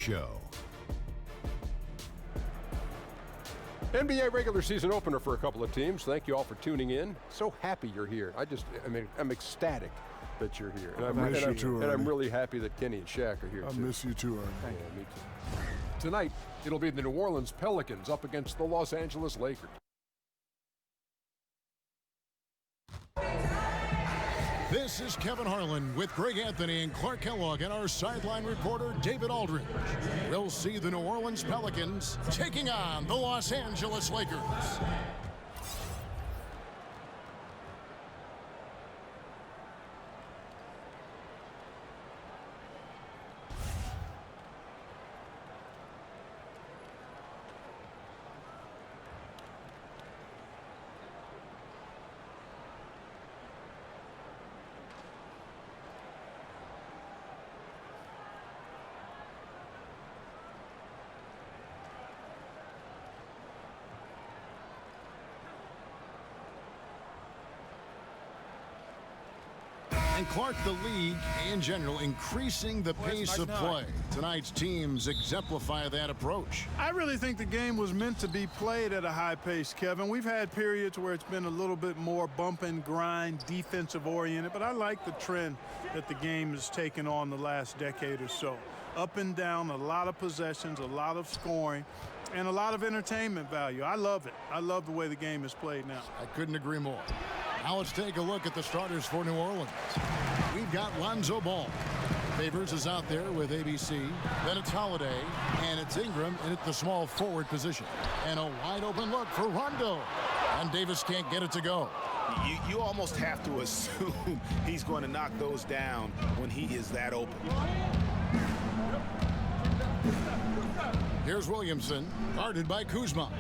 Show. NBA regular season opener for a couple of teams. Thank you all for tuning in. So happy you're here. I'm ecstatic that you're here. And I'm really happy that Kenny and Shaq are here, too. I miss you, too, Ernie. Yeah, me too. Tonight, it'll be the New Orleans Pelicans up against the Los Angeles Lakers. This is Kevin Harlan with Greg Anthony and Clark Kellogg and our sideline reporter, David Aldridge. We'll see the New Orleans Pelicans taking on the Los Angeles Lakers. And Clark, the league in general, increasing the pace of play. Tonight's teams exemplify that approach. I really think the game was meant to be played at a high pace, Kevin. We've had periods where it's been a little bit more bump and grind, defensive oriented, but I like the trend that the game has taken on the last decade or so. Up and down, a lot of possessions, a lot of scoring, and a lot of entertainment value. I love it. I love the way the game is played now. I couldn't agree more. Now let's take a look at the starters for New Orleans. We've got Lonzo Ball. Favors is out there with ABC. Then it's Holiday, and it's Ingram in at the small forward position. And a wide open look for Rondo. And Davis can't get it to go. You almost have to assume he's going to knock those down when he is that open. Here's Williamson, guarded by Kuzma.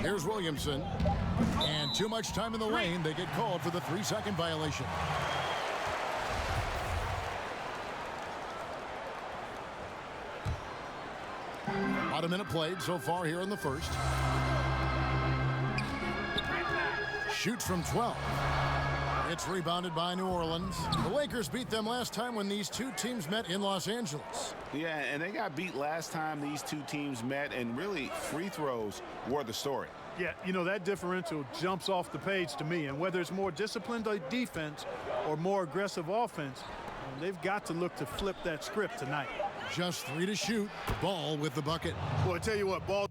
Here's Williamson. And too much time in the lane. They get called for the 3-second violation. About a minute played so far here in the first. Shoots from 12. It's rebounded by New Orleans. The Lakers beat them last time when these two teams met in Los Angeles. Yeah, and they got beat last time these two teams met, and really free throws were the story. Yeah, you know, that differential jumps off the page to me, and whether it's more disciplined defense or more aggressive offense, they've got to look to flip that script tonight. Just 3 to shoot. Ball with the bucket. Well, I tell you what, Ball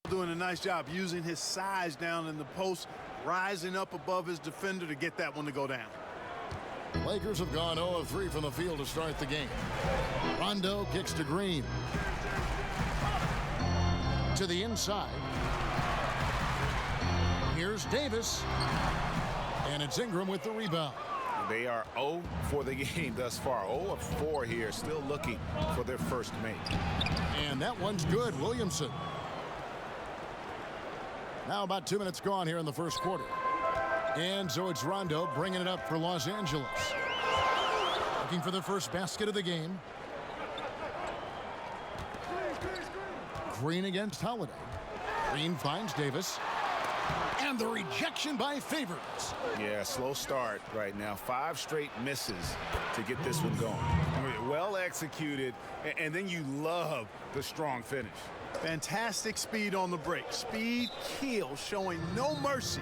doing a nice job using his size down in the post, rising up above his defender to get that one to go down. Lakers have gone 0 of 3 from the field to start the game. Rondo kicks to Green. To the inside. Here's Davis. And it's Ingram with the rebound. They are 0 for the game thus far. 0 of 4 here, still looking for their first make. And that one's good. Williamson. Now about 2 minutes gone here in the first quarter. And so it's Rondo bringing it up for Los Angeles. Looking for the first basket of the game. Green against Holiday. Green finds Davis. And the rejection by Favors. Yeah, slow start right now. 5 straight misses to get this one going. Well executed, and then you love the strong finish. Fantastic speed on the break. Speed kill, showing no mercy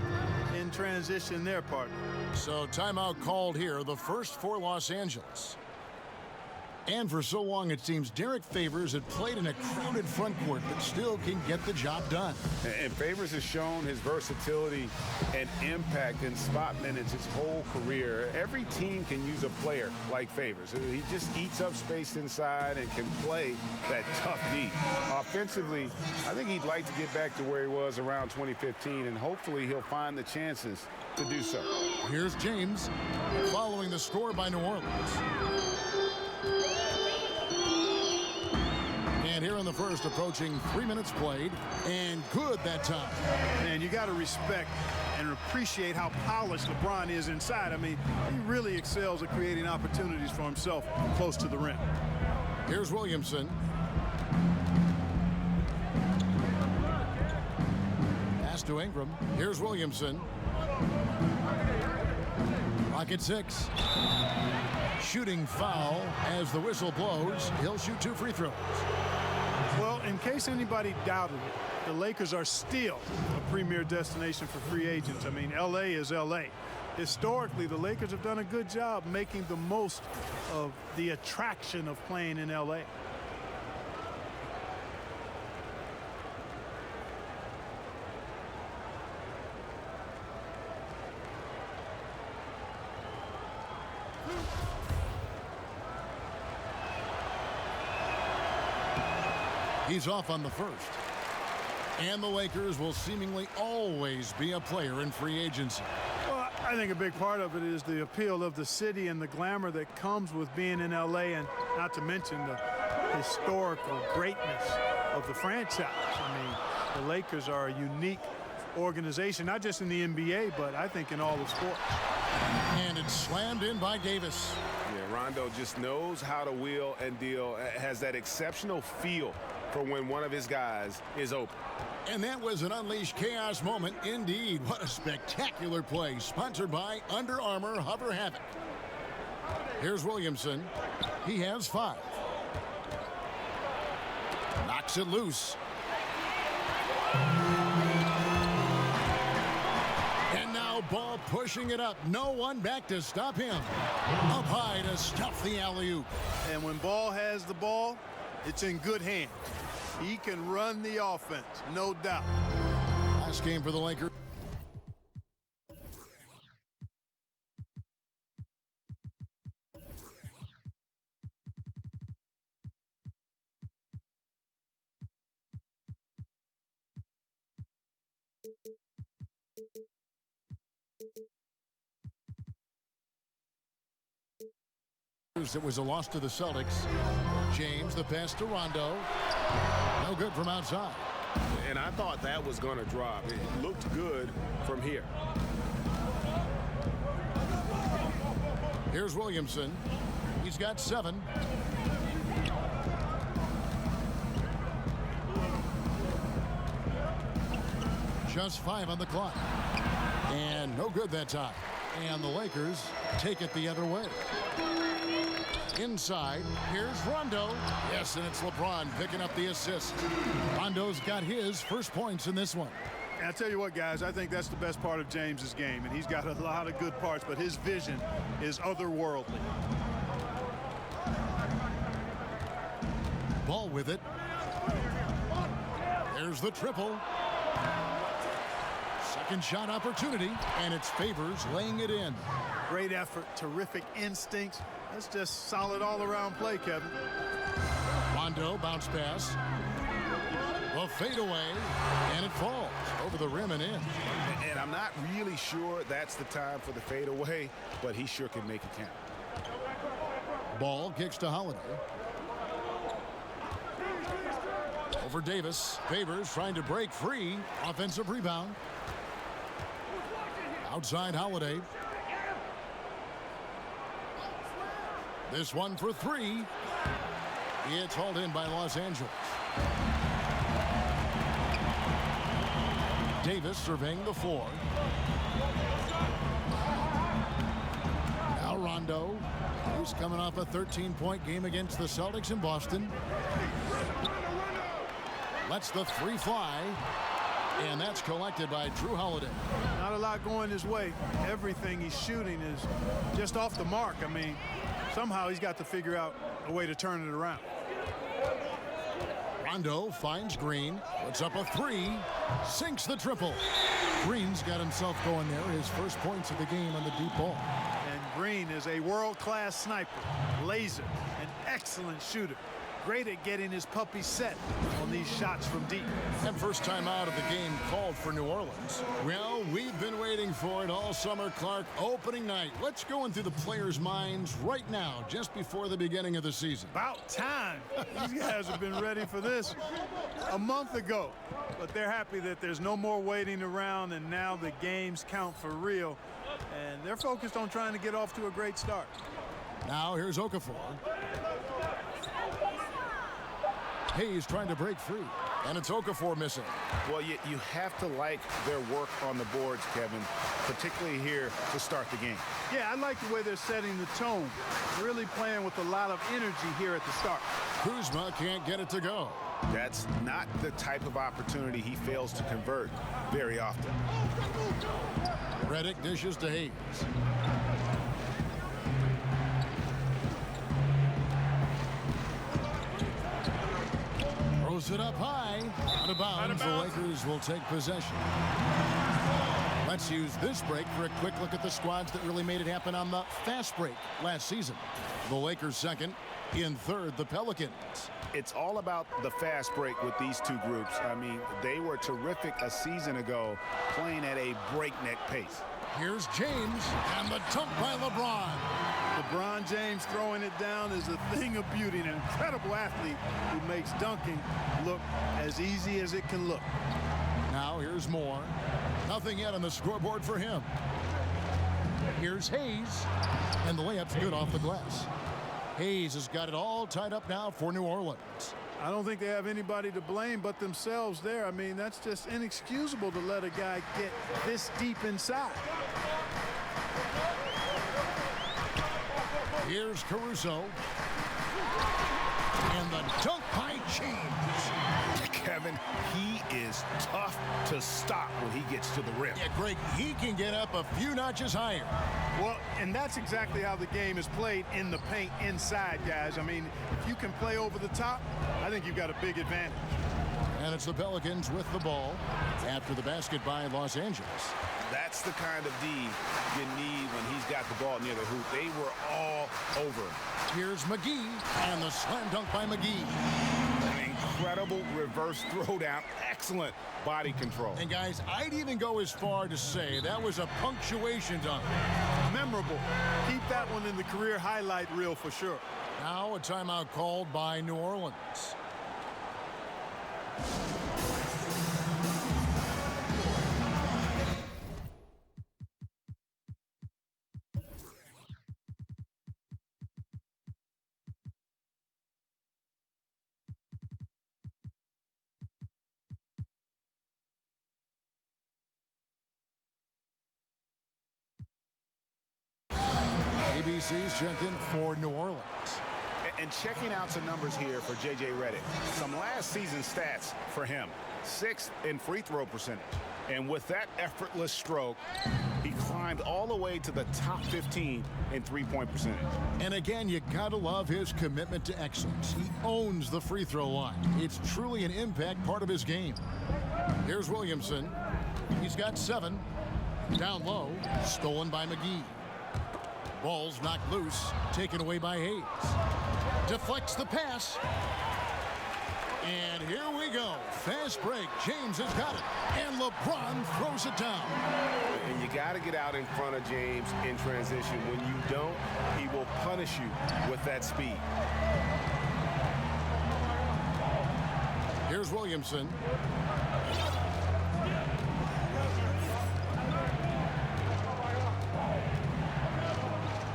in transition there, partner. So timeout called here, the first for Los Angeles. And for so long, it seems Derek Favors had played in a crowded front court, but still can get the job done. And Favors has shown his versatility and impact in spot minutes his whole career. Every team can use a player like Favors. He just eats up space inside and can play that tough D. Offensively, I think he'd like to get back to where he was around 2015, and hopefully he'll find the chances to do so. Here's James following the score by New Orleans. And here in the first, approaching 3 minutes played, and good that time. Man, you got to respect and appreciate how polished LeBron is inside. I mean, he really excels at creating opportunities for himself close to the rim. Here's Williamson. to Ingram. Here's Williamson. Clock at 6. Shooting foul as the whistle blows. He'll shoot 2 free throws. Well, in case anybody doubted it, the Lakers are still a premier destination for free agents. I mean, L.A. is L.A. Historically, the Lakers have done a good job making the most of the attraction of playing in L.A. He's off on the first. And the Lakers will seemingly always be a player in free agency. Well, I think a big part of it is the appeal of the city and the glamour that comes with being in L.A., and not to mention the historical greatness of the franchise. I mean, the Lakers are a unique organization, not just in the NBA, but I think in all of sports. And it's slammed in by Davis. Yeah, Rondo just knows how to wheel and deal, has that exceptional feel for when one of his guys is open. And that was an unleashed chaos moment indeed. What a spectacular play, sponsored by Under Armour Hover Havoc. Here's Williamson. He has 5. Knocks it loose. And now Ball pushing it up. No one back to stop him. Up high to stuff the alley-oop. And when Ball has the ball, it's in good hands. He can run the offense, no doubt. Last game for the Lakers. It was a loss to the Celtics. James, the pass to Rondo. No good from outside. And I thought that was going to drop. It looked good from here. Here's Williamson. He's got 7. Just 5 on the clock. And no good that time. And the Lakers take it the other way. Inside, here's Rondo. Yes, and it's LeBron picking up the assist. Rondo's got his first points in this one. And I tell you what, guys, I think that's the best part of James's game. And he's got a lot of good parts, but his vision is otherworldly. Ball with it. There's the triple. Second shot opportunity, and it's Favors laying it in. Great effort, terrific instincts. That's just solid all-around play, Kevin. Rondo bounce pass. A fadeaway, and it falls over the rim and in. And I'm not really sure that's the time for the fadeaway, but he sure can make it count. Ball kicks to Holiday. Over Davis. Favors trying to break free. Offensive rebound. Outside Holiday. This one for 3. It's hauled in by Los Angeles. Davis surveying the floor. Now Rondo, who's coming off a 13-point game against the Celtics in Boston. Lets the 3 fly. And that's collected by Jrue Holiday. Not a lot going his way. Everything he's shooting is just off the mark. I mean, somehow he's got to figure out a way to turn it around. Rondo finds Green, puts up a 3, sinks the triple. Green's got himself going there, his first points of the game on the deep ball. And Green is a world-class sniper, laser, an excellent shooter. Great at getting his puppy set on these shots from deep. And first time out of the game called for New Orleans. Well, we've been waiting for it all summer, Clark. Opening night. What's going through the players' minds right now, just before the beginning of the season? About time. These guys have been ready for this a month ago. But they're happy that there's no more waiting around, and now the games count for real. And they're focused on trying to get off to a great start. Now here's Okafor. Hayes trying to break free. And it's Okafor missing. Well, you have to like their work on the boards, Kevin, particularly here to start the game. Yeah, I like the way they're setting the tone. Really playing with a lot of energy here at the start. Kuzma can't get it to go. That's not the type of opportunity he fails to convert very often. Redick dishes to Hayes. Throws it up high. Out of bounds. The Lakers will take possession. Let's use this break for a quick look at the squads that really made it happen on the fast break last season. The Lakers second. In third, the Pelicans. It's all about the fast break with these two groups. I mean, they were terrific a season ago, playing at a breakneck pace. Here's James, and the dunk by LeBron. LeBron James throwing it down is a thing of beauty. An incredible athlete who makes dunking look as easy as it can look. Now here's Moore. Nothing yet on the scoreboard for him. Here's Hayes, and the layup's good off the glass. Hayes has got it all tied up now for New Orleans. I don't think they have anybody to blame but themselves there. I mean, that's just inexcusable to let a guy get this deep inside. Here's Caruso. And the dunk by James. Kevin, he is tough to stop when he gets to the rim. Yeah, Greg, he can get up a few notches higher. Well, and that's exactly how the game is played in the paint inside, guys. I mean, if you can play over the top, I think you've got a big advantage. And it's the Pelicans with the ball after the basket by Los Angeles. That's the kind of D you need when he's got the ball near the hoop. They were all over him. Here's McGee, and the slam dunk by McGee. An incredible reverse throwdown. Excellent body control. And guys, I'd even go as far to say that was a punctuation dunk. Memorable. Keep that one in the career highlight reel for sure. Now a timeout called by New Orleans. ABC's checked in for New Orleans. And checking out some numbers here for J.J. Redick. Some last season stats for him. 6th in free throw percentage. And with that effortless stroke, he climbed all the way to the top 15 in three-point percentage. And again, you gotta love his commitment to excellence. He owns the free throw line. It's truly an impact part of his game. Here's Williamson. He's got 7. Down low, stolen by McGee. Ball's knocked loose, taken away by Hayes. Deflects the pass. And here we go. Fast break. James has got it. And LeBron throws it down. And you got to get out in front of James in transition. When you don't, he will punish you with that speed. Here's Williamson.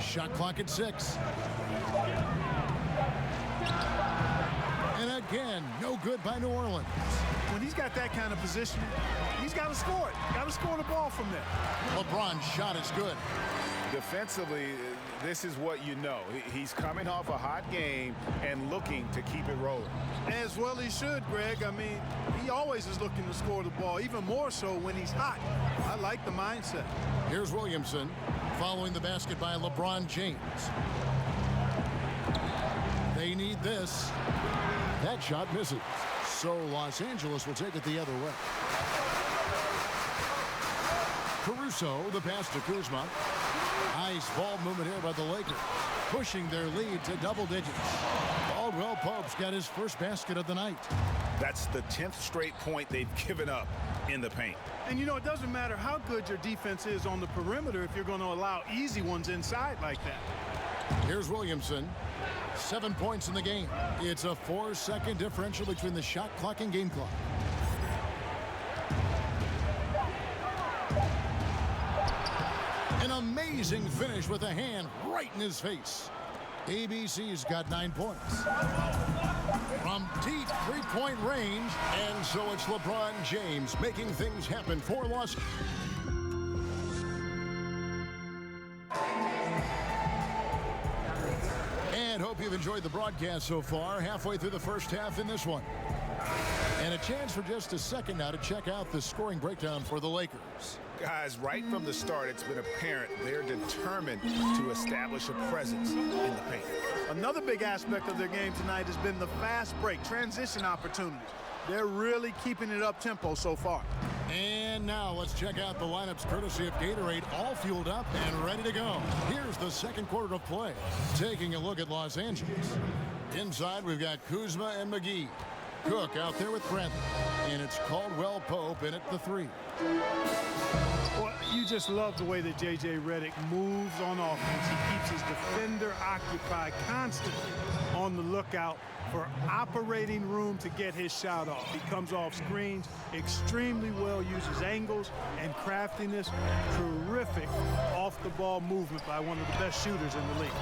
Shot clock at 6. And again, no good by New Orleans. When he's got that kind of positioning, he's got to score it. Got to score the ball from there. LeBron's shot is good. Defensively, this is what you know. He's coming off a hot game and looking to keep it rolling. As well he should, Greg. I mean, he always is looking to score the ball, even more so when he's hot. I like the mindset. Here's Williamson following the basket by LeBron James. They need this. That shot misses. So Los Angeles will take it the other way. Caruso, the pass to Kuzma. Nice ball movement here by the Lakers, pushing their lead to double digits. Caldwell Pope's got his first basket of the night. That's the 10th straight point they've given up in the paint. And you know, it doesn't matter how good your defense is on the perimeter if you're going to allow easy ones inside like that. Here's Williamson. 7 points in the game. It's a 4-second differential between the shot clock and game clock. An amazing finish with a hand right in his face. ABC's got 9 points. from deep three-point range. And so it's LeBron James making things happen for Los Angeles. And hope you've enjoyed the broadcast so far. Halfway through the first half in this one. And a chance for just a second now to check out the scoring breakdown for the Lakers. Guys, right from the start, it's been apparent they're determined to establish a presence in the paint. Another big aspect of their game tonight has been the fast break, transition opportunities. They're really keeping it up tempo so far. And now let's check out the lineups courtesy of Gatorade, all fueled up and ready to go. Here's the second quarter of play. Taking a look at Los Angeles. Inside, we've got Kuzma and McGee. Cook out there with Brantley. And it's Caldwell Pope in at the 3. Well, you just love the way that J.J. Redick moves on offense. He keeps his defender occupied, constantly on the lookout for operating room to get his shot off. He comes off screens extremely well, uses angles and craftiness. Terrific off-the-ball movement by one of the best shooters in the league.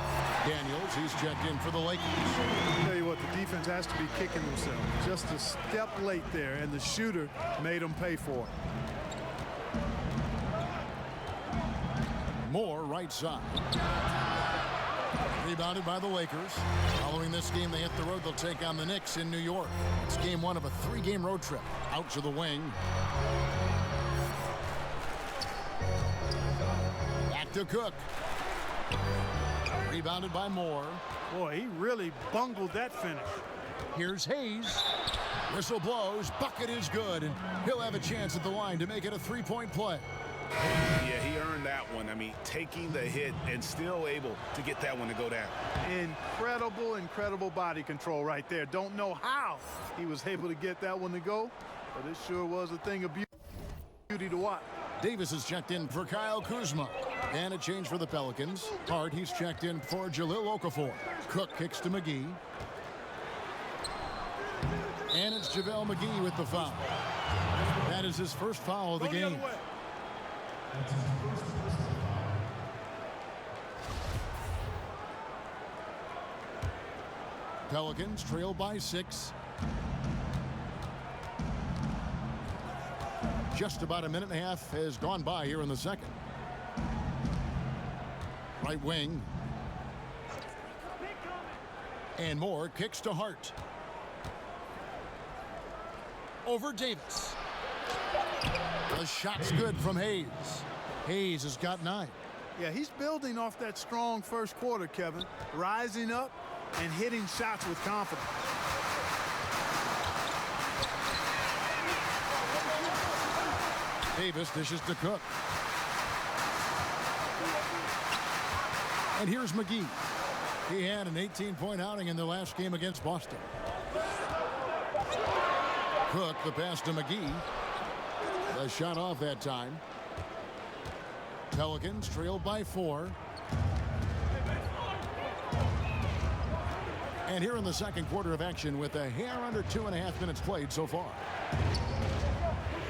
Daniels, he's checked in for the Lakers. I'll tell you what, the defense has to be kicking themselves. Just a step late there, and the shooter made them pay for it. Moore right side. Rebounded by the Lakers. Following this game, they hit the road. They'll take on the Knicks in New York. It's game 1 of a 3-game road trip. Out to the wing. Back to Cook. Rebounded by Moore. Boy, he really bungled that finish. Here's Hayes. Whistle blows. Bucket is good. And he'll have a chance at the line to make it a 3-point play. Yeah, he earned that one. I mean, taking the hit and still able to get that one to go down. Incredible body control right there. Don't know how he was able to get that one to go, but it sure was a thing of beauty to watch. Davis is checked in for Kyle Kuzma. And a change for the Pelicans. Hart, he's checked in for Jahlil Okafor. Cook kicks to McGee. And it's JaVale McGee with the foul. That is his first foul of the game. Pelicans trail by 6. Just about a minute and a half has gone by here in the second. Right wing. And Moore kicks to Hart. Over Davis. The shot's good from Hayes. Hayes has got 9. Yeah, he's building off that strong first quarter, Kevin. Rising up and hitting shots with confidence. Davis dishes to Cook. And here's McGee. He had an 18-point outing in their last game against Boston. Cook, the pass to McGee. The shot off that time. Pelicans trail by 4. And here in the second quarter of action with a hair under 2.5 minutes played so far.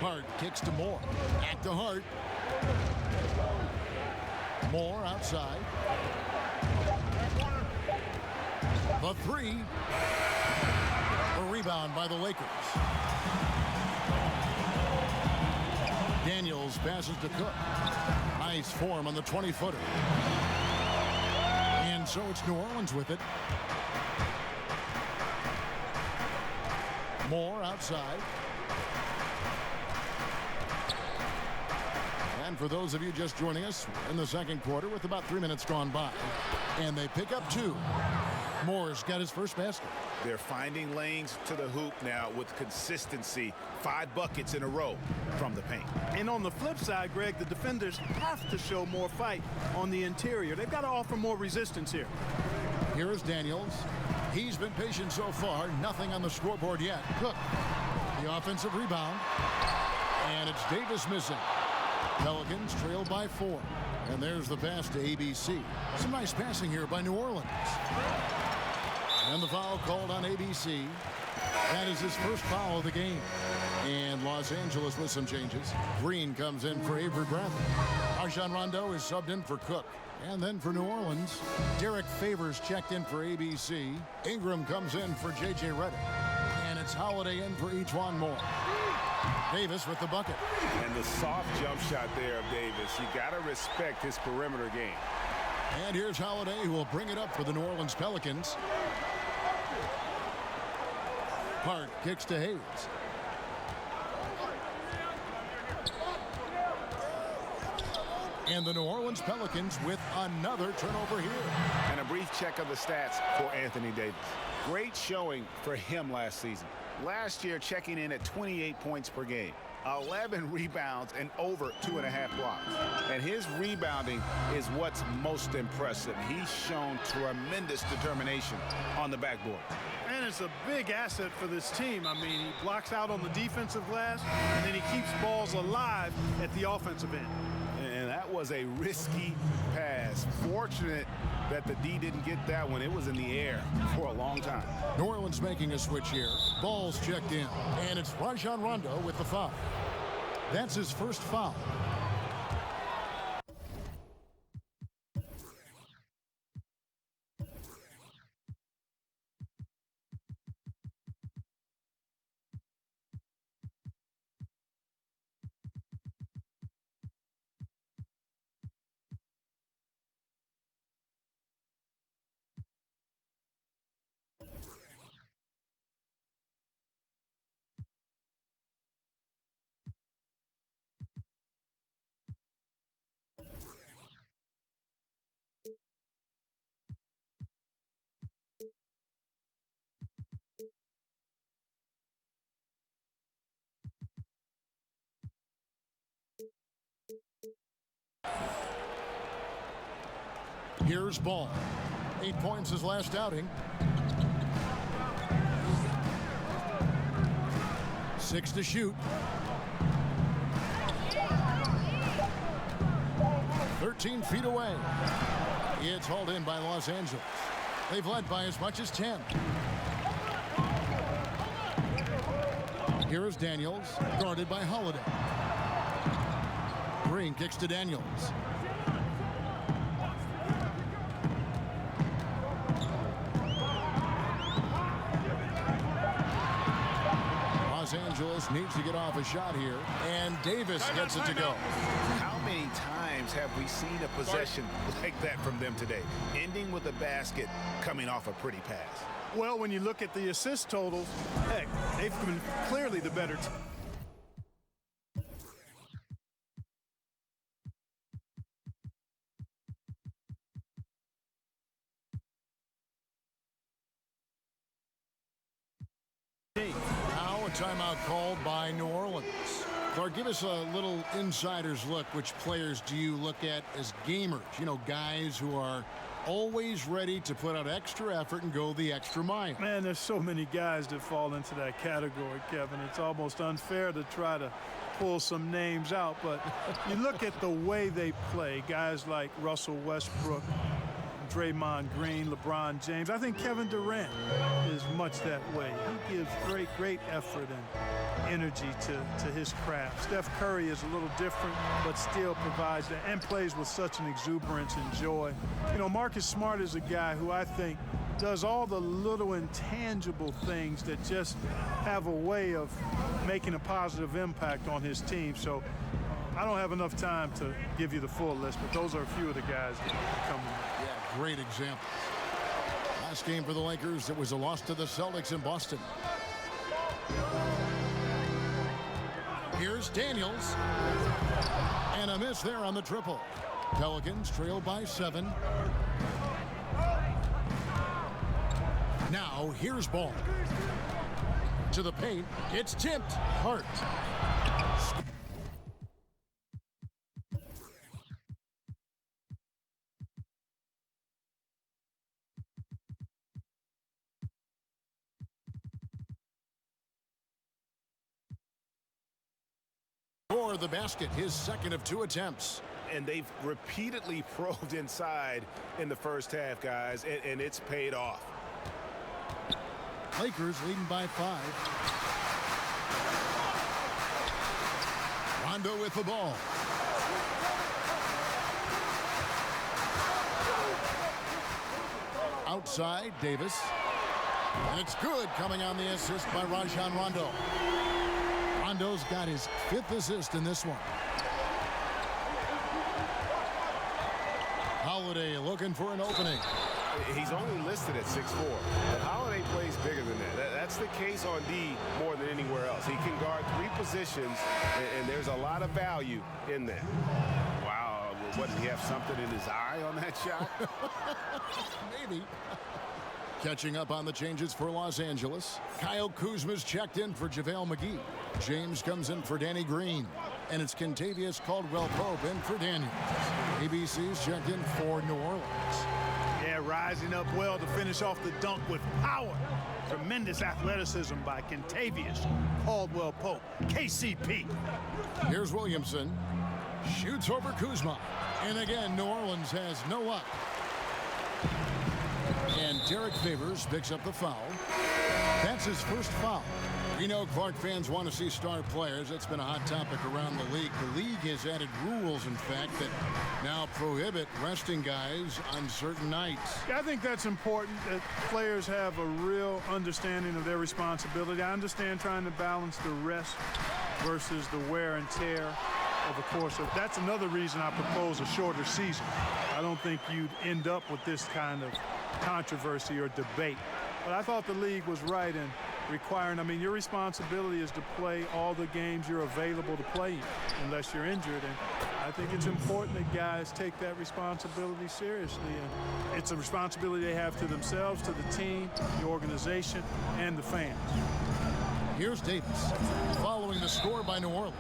Hart kicks to Moore. Back to Hart. Moore outside. The 3. A rebound by the Lakers. Daniels passes to Cook. Nice form on the 20-footer. And so it's New Orleans with it. Moore outside. And for those of you just joining us in the second quarter with about 3 minutes gone by. And they pick up 2. Moore's got his first basket. They're finding lanes to the hoop now with consistency. 5 buckets in a row from the paint. And on the flip side, Greg, the defenders have to show more fight on the interior. They've got to offer more resistance here. Here is Daniels. He's been patient so far. Nothing on the scoreboard yet. Cook, the offensive rebound. And it's Davis missing. Pelicans trail by 4. And there's the pass to ABC. Some nice passing here by New Orleans. And the foul called on ABC. That is his first foul of the game. And Los Angeles with some changes. Green comes in for Avery Bradley. Our Rajon Rondo is subbed in for Cook. And then for New Orleans, Derek Favors checked in for ABC. Ingram comes in for J.J. Redick. And it's Holiday in for E'Twaun Moore. Davis with the bucket. And the soft jump shot there of Davis. You got to respect his perimeter game. And here's Holiday, who will bring it up for the New Orleans Pelicans. Hart kicks to Hayes. And the New Orleans Pelicans with another turnover here. And a brief check of the stats for Anthony Davis. Great showing for him last season. Last year, checking in at 28 points per game, 11 rebounds, and over 2.5 blocks. And his rebounding is what's most impressive. He's shown tremendous determination on the backboard. And it's a big asset for this team. I mean, he blocks out on the defensive glass, and then he keeps balls alive at the offensive end. And that was a risky pass. Fortunate that the D didn't get that one. It was in the air for a long time. New Orleans making a switch here. Ball's checked in. And it's Rajon Rondo with the foul. That's his first foul. Here's Ball. 8 points his last outing. 6 to shoot. 13 feet away. It's hauled in by Los Angeles. They've led by as much as 10. Here is Daniels, guarded by Holiday. Green kicks to Daniels. Los Angeles needs to get off a shot here, and Davis gets it to go. How many times have we seen a possession like that from them today, ending with a basket coming off a pretty pass? Well, when you look at the assist totals, heck, they've been clearly the better team. Now a timeout called by New Orleans. Clark, give us a little insider's look. Which players do you look at as gamers? You know, guys who are always ready to put out extra effort and go the extra mile. Man, there's so many guys that fall into that category, Kevin. It's almost unfair to try to pull some names out, but you look at the way they play, guys like Russell Westbrook, Draymond Green, LeBron James. I think Kevin Durant is much that way. He gives great effort and energy to his craft. Steph Curry is a little different, but still provides that and plays with such an exuberance and joy. You know, Marcus Smart is a guy who I think does all the little intangible things that just have a way of making a positive impact on his team. So I don't have enough time to give you the full list, but those are a few of the guys that come to mind. Yeah, great example. Last game for the Lakers, it was a loss to the Celtics in Boston. Here's Daniels. And a miss there on the triple. Pelicans trail by 7. Now here's Ball. To the paint. It's tipped. Hart. For the basket, his second of 2 attempts. And they've repeatedly probed inside in the first half, guys, and it's paid off. Lakers leading by 5. Rondo with the ball. outside, Davis. And it's good, coming on the assist by Rajon Rondo. Rondo's got his 5th assist in this one. Holiday looking for an opening. He's only listed at 6'4", but Holiday plays bigger than that. That's the case on D more than anywhere else. He can guard 3 positions, and there's a lot of value in that. Wow, what, did he have something in his eye on that shot? Maybe. Catching up on the changes for Los Angeles. Kyle Kuzma's checked in for JaVale McGee. James comes in for Danny Green. And it's Kentavious Caldwell-Pope in for Daniels. ABC's checked in for New Orleans. Yeah, rising up well to finish off the dunk with power. Tremendous athleticism by Kentavious Caldwell-Pope, KCP. Here's Williamson. Shoots over Kuzma. And again, New Orleans has no luck. And Derek Favors picks up the foul. That's his first foul. We know Clark fans want to see star players. That's been a hot topic around the league. The league has added rules, in fact, that now prohibit resting guys on certain nights. Yeah, I think that's important, that players have a real understanding of their responsibility. I understand trying to balance the rest versus the wear and tear of a course. That's another reason I propose a shorter season. I don't think you'd end up with this kind of controversy or debate. But I thought the league was right in requiring, I mean, your responsibility is to play all the games you're available to play in, unless you're injured. And I think it's important that guys take that responsibility seriously. And it's a responsibility they have to themselves, to the team, the organization, and the fans. Here's Davis following the score by New Orleans.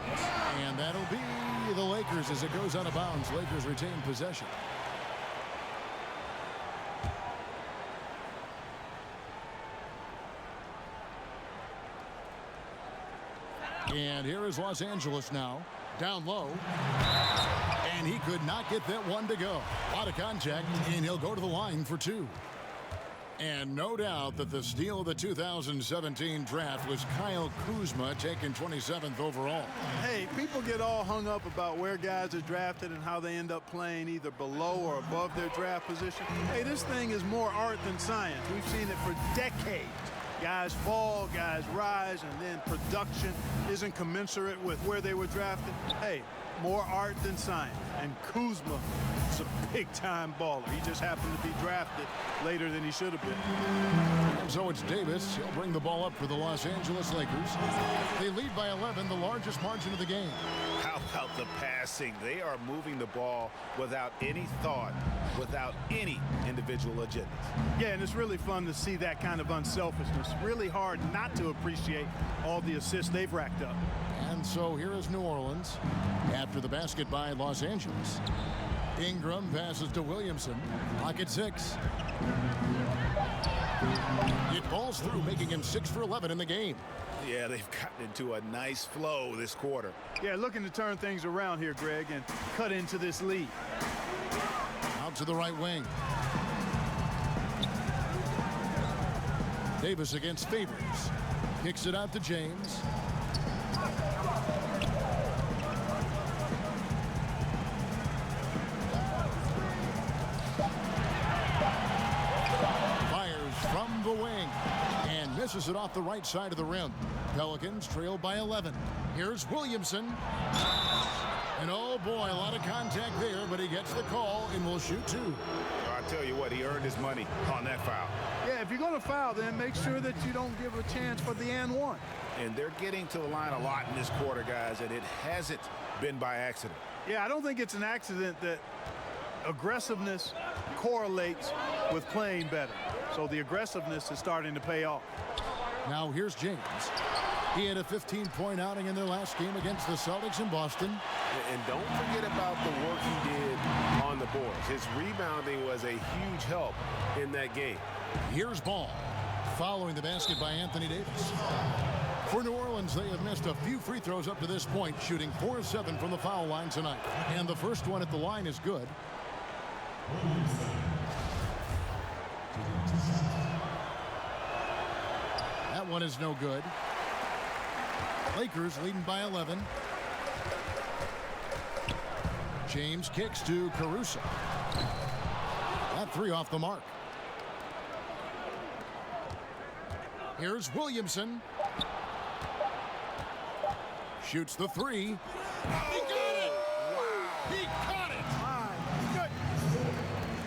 And that'll be the Lakers as it goes out of bounds. Lakers retain possession. And here is Los Angeles now, down low. And he could not get that one to go. A lot of contact, and he'll go to the line for 2. And no doubt that the steal of the 2017 draft was Kyle Kuzma, taken 27th overall. Hey, people get all hung up about where guys are drafted and how they end up playing either below or above their draft position. Hey, this thing is more art than science. We've seen it for decades. Guys fall, guys rise, and then production isn't commensurate with where they were drafted. Hey, more art than science. And Kuzma is a big-time baller. He just happened to be drafted later than he should have been. And so it's Davis. He'll bring the ball up for the Los Angeles Lakers. They lead by 11, the largest margin of the game. How about the passing? They are moving the ball without any thought, without any individual agendas. Yeah, and it's really fun to see that kind of unselfishness. Really hard not to appreciate all the assists they've racked up. And so here is New Orleans after the basket by Los Angeles. Ingram passes to Williamson. Pocket 6. It falls through, making him 6 for 11 in the game. Yeah, they've gotten into a nice flow this quarter. Yeah, looking to turn things around here, Greg, and cut into this lead. Out to the right wing. Davis against Favors. Kicks it out to James. From the wing and misses it off the right side of the rim. Pelicans trail by 11. Here's Williamson. And oh boy, a lot of contact there, but he gets the call and will shoot 2. I tell you what, he earned his money on that foul. Yeah, if you're going to foul, then make sure that you don't give a chance for the and one. And they're getting to the line a lot in this quarter, guys, and it hasn't been by accident. Yeah, I don't think it's an accident that aggressiveness correlates with playing better. So the aggressiveness is starting to pay off. Now here's James. He had a 15-point outing in their last game against the Celtics in Boston. And don't forget about the work he did on the boards. His rebounding was a huge help in that game. Here's Ball following the basket by Anthony Davis. For New Orleans, they have missed a few free throws up to this point, shooting 4-7 from the foul line tonight. And the first one at the line is good. That one is no good. Lakers leading by 11. James kicks to Caruso. That 3 off the mark. Here's Williamson. Shoots the three. He got it! Wow! He caught it!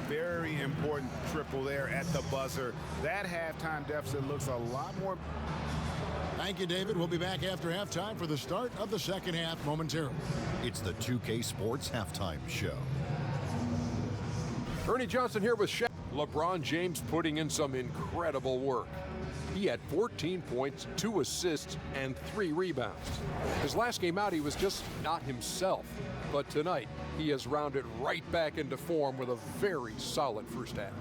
Very important triple there at the buzzer. That halftime deficit looks a lot more. Thank you, David. We'll be back after halftime for the start of the second half momentarily. It's the 2K Sports Halftime Show. Ernie Johnson here with Shaq. LeBron James putting in some incredible work. He had 14 points, 2 assists, and 3 rebounds. His last game out, he was just not himself. But tonight, he has rounded right back into form with a very solid first half.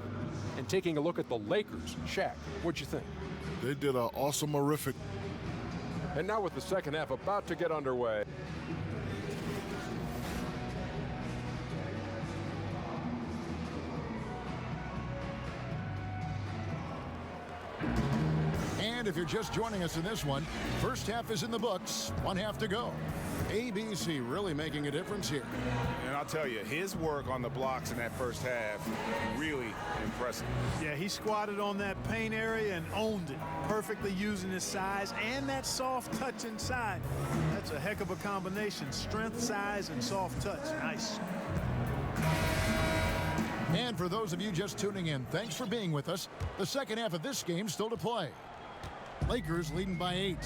And taking a look at the Lakers, Shaq, what'd you think? They did an awesome, horrific. And now with the second half about to get underway. And if you're just joining us in this one, first half is in the books, one half to go. ABC really making a difference here. And I'll tell you, his work on the blocks in that first half, really impressive. Yeah, he squatted on that paint area and owned it, perfectly using his size and that soft touch inside. That's a heck of a combination, strength, size, and soft touch. Nice. And for those of you just tuning in, thanks for being with us. The second half of this game still to play. Lakers leading by 8.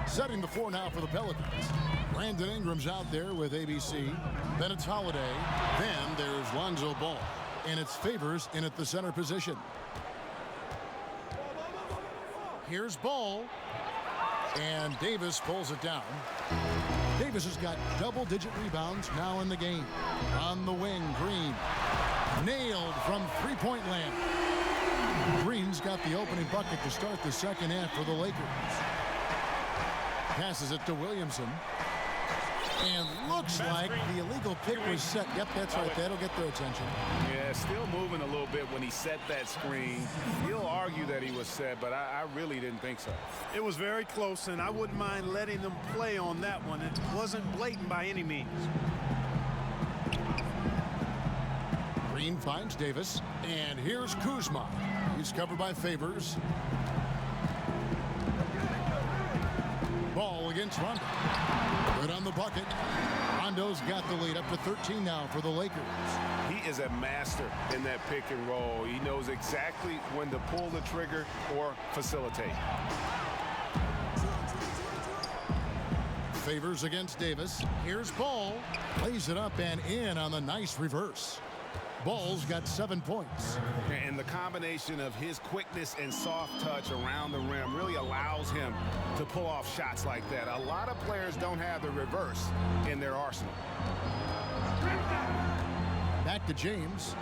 Setting the floor now for the Pelicans. Brandon Ingram's out there with ABC. Then it's Holiday. Then there's Lonzo Ball. And it's Favors in at the center position. Here's Ball. And Davis pulls it down. Davis has got double-digit rebounds now in the game. On the wing, Green. Nailed from three-point land. Green's got the opening bucket to start the second half for the Lakers. Passes it to Williamson. And looks like the illegal pick was set. Yep, that's right. That'll get their attention. Yeah, still moving a little bit when he set that screen. He'll argue that he was set, but I really didn't think so. It was very close, and I wouldn't mind letting them play on that one. It wasn't blatant by any means. Green finds Davis, and here's Kuzma. He's covered by Favors. Ball against Rondo. Good on the bucket. Rondo's got the lead up to 13 now for the Lakers. He is a master in that pick and roll. He knows exactly when to pull the trigger or facilitate. Favors against Davis. Here's Ball. Lays it up and in on the nice reverse. Ball's got 7 points. And the combination of his quickness and soft touch around the rim really allows him to pull off shots like that. A lot of players don't have the reverse in their arsenal. Back to James.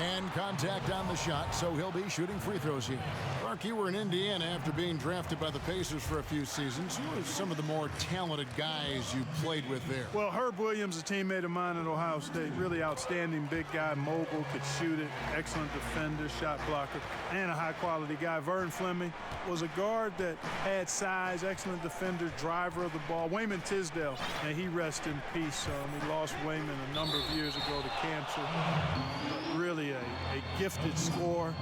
And contact on the shot, so he'll be shooting free throws here. Mark, you were in Indiana after being drafted by the Pacers for a few seasons. Who are some of the more talented guys you played with there? Well, Herb Williams, a teammate of mine at Ohio State, really outstanding big guy, mobile, could shoot it, excellent defender, shot blocker, and a high-quality guy. Vern Fleming was a guard that had size, excellent defender, driver of the ball. Wayman Tisdale, and he rests in peace. We lost Wayman a number of years ago to cancer. But really a gifted scorer.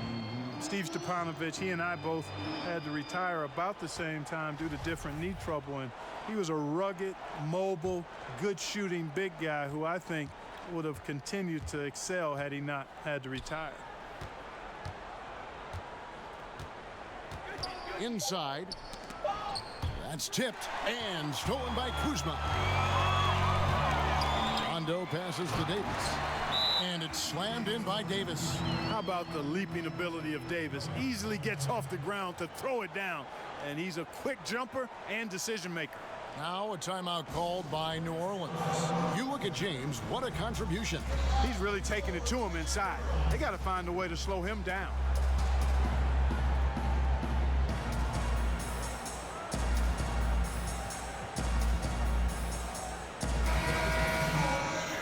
Steve Stepanovich, he and I both had to retire about the same time due to different knee trouble, and he was a rugged, mobile, good shooting big guy who I think would have continued to excel had he not had to retire. Inside. That's tipped and stolen by Kuzma. Rondo passes to Davis. And it's slammed in by Davis. How about the leaping ability of Davis? Easily gets off the ground to throw it down. And he's a quick jumper and decision maker. Now a timeout called by New Orleans. You look at James, what a contribution. He's really taking it to him inside. They got to find a way to slow him down.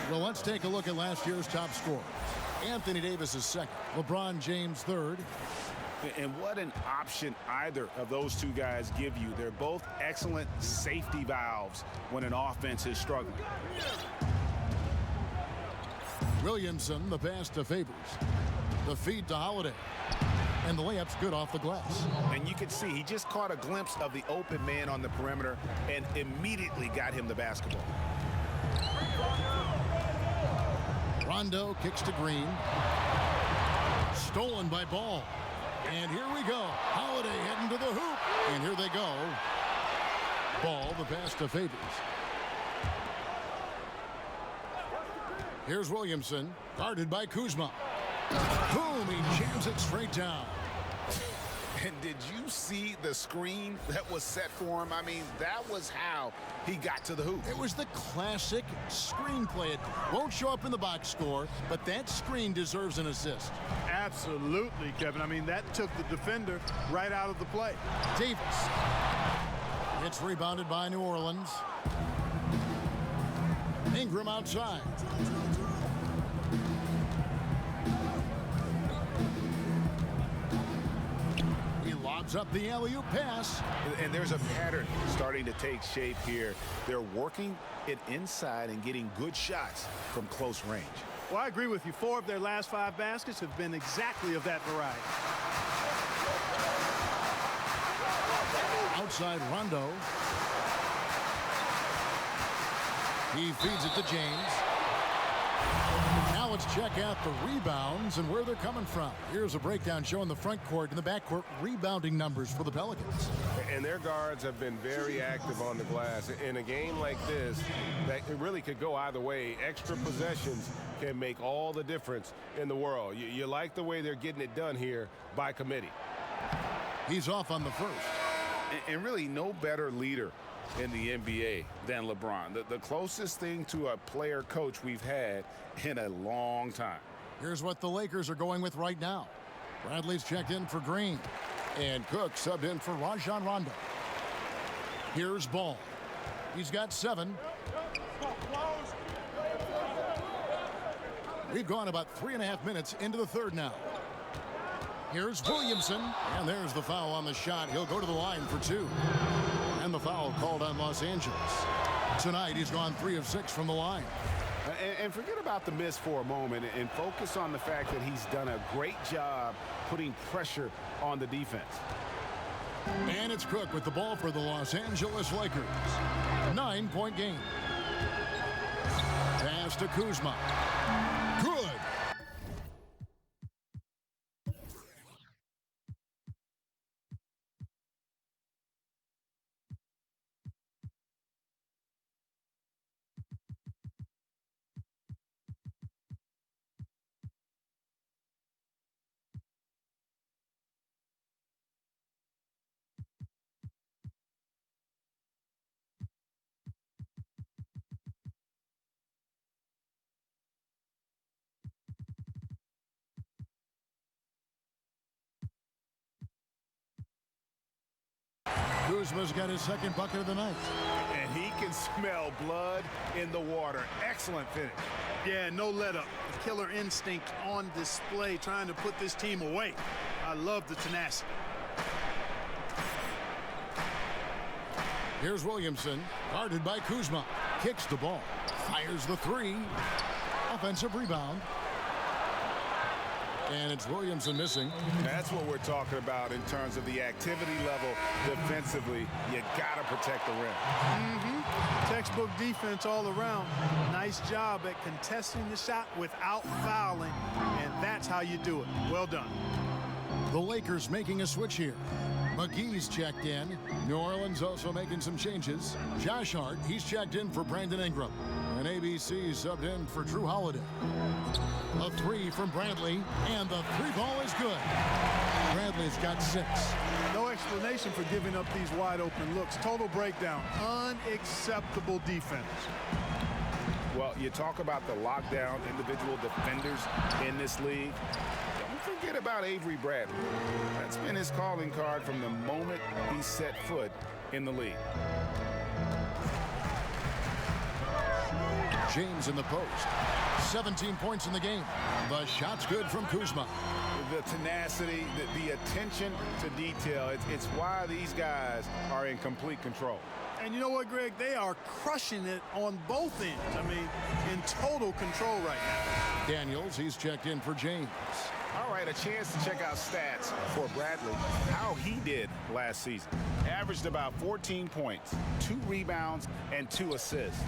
Well, let's take a look at last year's top scorers. Anthony Davis is second. LeBron James third. And what an option either of those two guys give you. They're both excellent safety valves when an offense is struggling. Williamson, the pass to Favors. The feed to Holiday. And the layup's good off the glass. And you can see he just caught a glimpse of the open man on the perimeter and immediately got him the basketball. Rondo kicks to Green. Stolen by Ball. And here we go. Holiday heading to the hoop. And here they go. Ball, the pass to Favors. Here's Williamson, guarded by Kuzma. Boom, he jams it straight down. And did you see the screen that was set for him? I mean, that was how he got to the hoop. It was the classic screenplay. It won't show up in the box score, but that screen deserves an assist. Absolutely, Kevin. I mean, that took the defender right out of the play. Davis. It's rebounded by New Orleans. Ingram outside. He lobs up the alley-oop pass. And there's a pattern starting to take shape here. They're working it inside and getting good shots from close range. Well, I agree with you. 4 of their last 5 baskets have been exactly of that variety. Outside Rondo. He feeds it to James. Now let's check out the rebounds and where they're coming from. Here's a breakdown showing the front court and the back court rebounding numbers for the Pelicans. And their guards have been very active on the glass. In a game like this, that it really could go either way. Extra possessions can make all the difference in the world. You like the way they're getting it done here by committee. He's off on the first. And really no better leader in the NBA than LeBron. The closest thing to a player coach we've had in a long time. Here's what the Lakers are going with right now. Bradley's checked in for Green. And Cook subbed in for Rajon Rondo. Here's Ball. He's got 7. We've gone about 3.5 minutes into the third now. Here's Williamson. And there's the foul on the shot. He'll go to the line for 2. And the foul called on Los Angeles. Tonight, he's gone 3 of 6 from the line. And forget about the miss for a moment and focus on the fact that he's done a great job putting pressure on the defense. And it's Cook with the ball for the Los Angeles Lakers. 9-point game. Pass to Kuzma. Good. Kuzma's got his second bucket of the night. And he can smell blood in the water. Excellent finish. Yeah, no let up. The killer instinct on display, trying to put this team away. I love the tenacity. Here's Williamson, guarded by Kuzma. Kicks the ball. Fires the 3. Offensive rebound. And it's Williamson missing. That's what we're talking about in terms of the activity level defensively. You got to protect the rim. Textbook defense all around. Nice job at contesting the shot without fouling. And that's how you do it. Well done. The Lakers making a switch here. McGee's checked in. New Orleans also making some changes. Josh Hart, he's checked in for Brandon Ingram. And ABC subbed in for Drew Holiday. A 3 from Bradley, and the 3 ball is good. Bradley's got 6. No explanation for giving up these wide open looks. Total breakdown. Unacceptable defense. Well, you talk about the lockdown individual defenders in this league. Don't forget about Avery Bradley. That's been his calling card from the moment he set foot in the league. James in the post. 17 points in the game. The shot's good from Kuzma. The tenacity, the attention to detail, it's why these guys are in complete control. And you know what, Greg? They are crushing it on both ends. I mean, in total control right now. Daniels, he's checked in for James. All right, a chance to check out stats for Bradley. How he did last season. Averaged about 14 points, 2 rebounds, and 2 assists.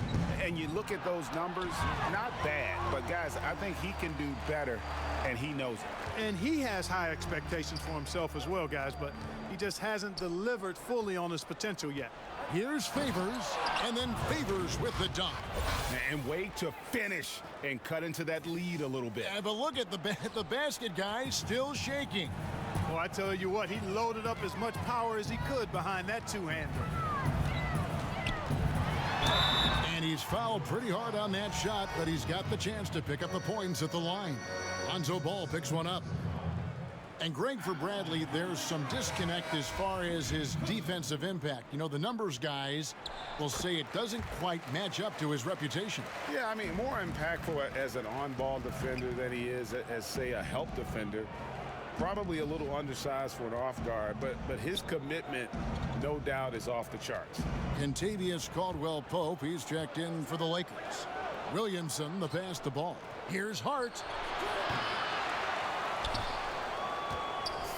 And you look at those numbers, not bad. But, guys, I think he can do better, and he knows it. And he has high expectations for himself as well, guys, but he just hasn't delivered fully on his potential yet. Here's Favors, and then Favors with the dunk. And way to finish and cut into that lead a little bit. Yeah, but look at the basket, guys, still shaking. Well, I tell you what, he loaded up as much power as he could behind that two-hander. And he's fouled pretty hard on that shot, but he's got the chance to pick up the points at the line. Lonzo Ball picks one up. And Greg, for Bradley, there's some disconnect as far as his defensive impact. You know, the numbers guys will say it doesn't quite match up to his reputation. Yeah, I mean, more impactful as an on-ball defender than he is as, say, a help defender. Probably a little undersized for an off guard, but his commitment, no doubt, is off the charts. Kentavious Caldwell-Pope, he's checked in for the Lakers. Williamson, the pass to Ball. Here's Hart.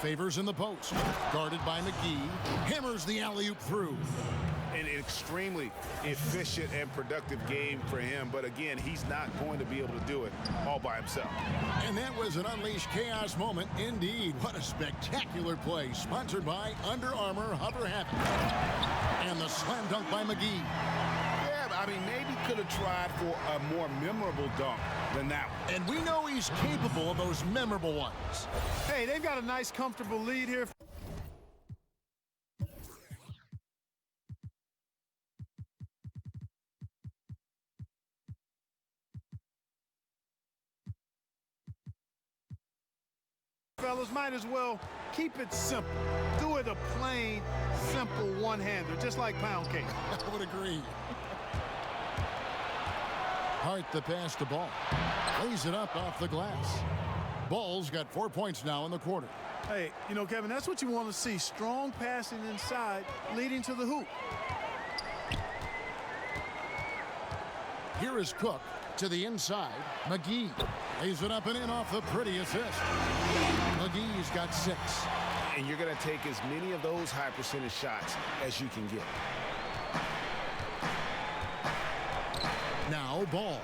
Favors in the post. Guarded by McGee. Hammers the alley-oop through. An extremely efficient and productive game for him, but again, he's not going to be able to do it all by himself. And that was an unleashed chaos moment indeed. What a spectacular play. Sponsored by Under Armour Hover Havoc. And the slam dunk by McGee. Yeah, I mean, maybe could have tried for a more memorable dunk than that one. And we know he's capable of those memorable ones. Hey, they've got a nice, comfortable lead here. Fellas, might as well keep it simple. Do it a plain, simple one-hander, just like pound cake. I would agree. Hart the pass to Ball. Lays it up off the glass. Ball's got 4 points now in the quarter. Hey, you know, Kevin, that's what you want to see. Strong passing inside, leading to the hoop. Here is Cook to the inside. McGee lays it up and in off the pretty assist. McGee's got 6. And you're going to take as many of those high percentage shots as you can get. Now Ball.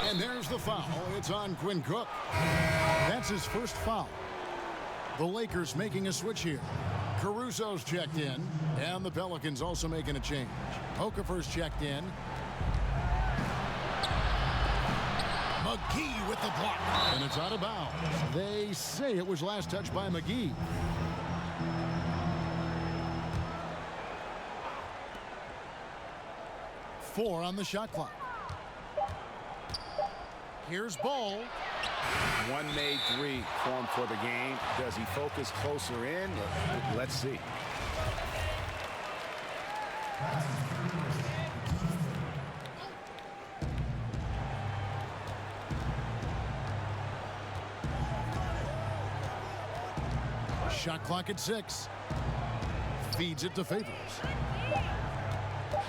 And there's the foul. It's on Quinn Cook. That's his first foul. The Lakers making a switch here. Caruso's checked in, and the Pelicans also making a change. Okafor's checked in. McGee with the block. And it's out of bounds. They say it was last touched by McGee. Four on the shot clock. Here's Ball. One made 3 for him for the game. Does he focus closer in? Let's see. Shot clock at 6. Feeds it to Favors.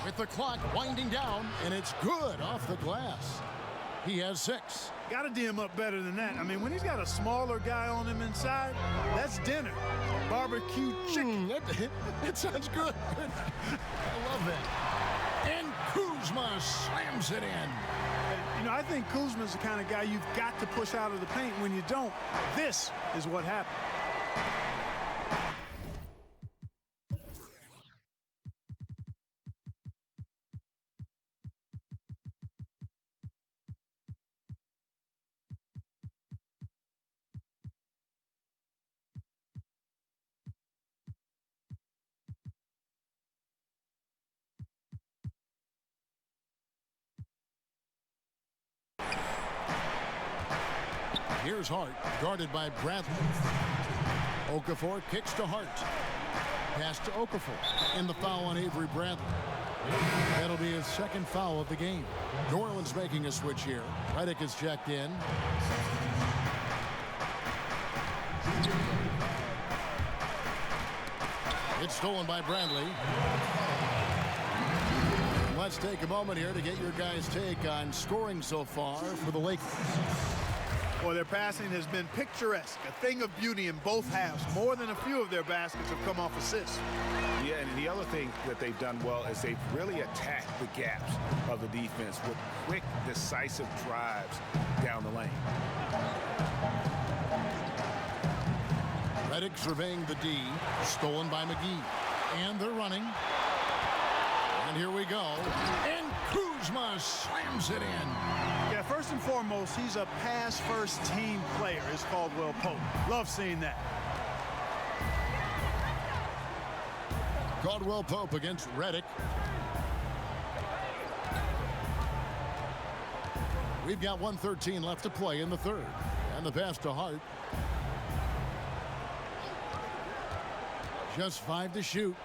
With the clock winding down, and it's good off the glass. He has 6. Got to D him up better than that. I mean, when he's got a smaller guy on him inside, that's dinner. Barbecue chicken. That sounds good. I love that. And Kuzma slams it in. You know, I think Kuzma's the kind of guy you've got to push out of the paint. When you don't, this is what happens. Here's Hart, guarded by Bradley. Okafor kicks to Hart. Pass to Okafor. And the foul on Avery Bradley. That'll be his second foul of the game. New Orleans making a switch here. Redick is checked in. It's stolen by Bradley. Let's take a moment here to get your guys' take on scoring so far for the Lakers. Well, their passing has been picturesque, a thing of beauty in both halves. More than a few of their baskets have come off assists. Yeah, and the other thing that they've done well is they've really attacked the gaps of the defense with quick, decisive drives down the lane. Redick surveying the D, stolen by McGee. And they're running. And here we go. And Kuzma slams it in. Yeah, first and foremost, he's a pass-first team player, is Caldwell Pope. Love seeing that. Caldwell Pope against Redick. We've got 1:13 left to play in the third. And the pass to Hart. Just 5 to shoot.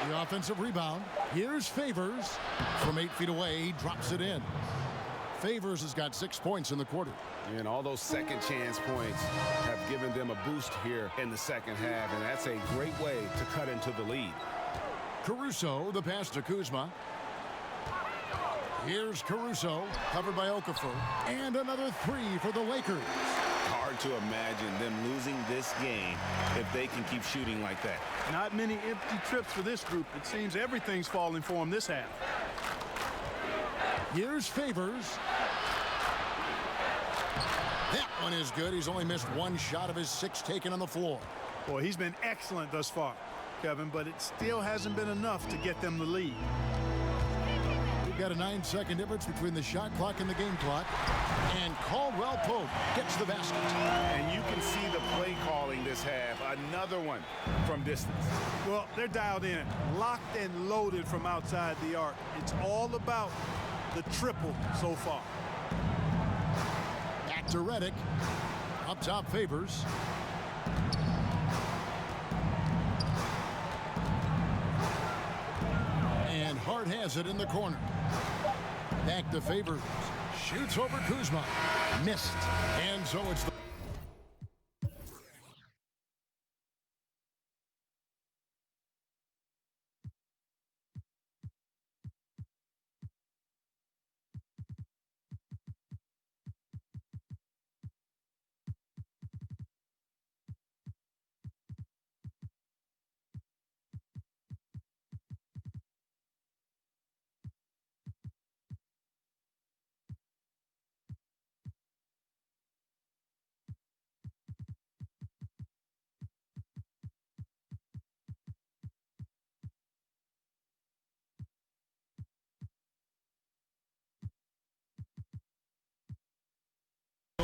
The offensive rebound. Here's Favors. From 8 feet away, he drops it in. Favors has got 6 points in the quarter. And all those second chance points have given them a boost here in the second half, and that's a great way to cut into the lead. Caruso, the pass to Kuzma. Here's Caruso, covered by Okafor. And another 3 for the Lakers. Hard to imagine them losing this game if they can keep shooting like that. Not many empty trips for this group. It seems everything's falling for them this half. Here's Favors. That one is good. He's only missed 1 shot of his 6 taken on the floor. Boy, he's been excellent thus far, Kevin, but it still hasn't been enough to get them the lead. We've got a 9-second difference between the shot clock and the game clock. And Caldwell Pope gets the basket. And you can see the play calling this half. Another one from distance. Well, they're dialed in, locked and loaded from outside the arc. It's all about the triple so far. Back to Redick. Up top, Favors. And Hart has it in the corner. Back to Favors. Shoots over Kuzma. Missed. And so it's the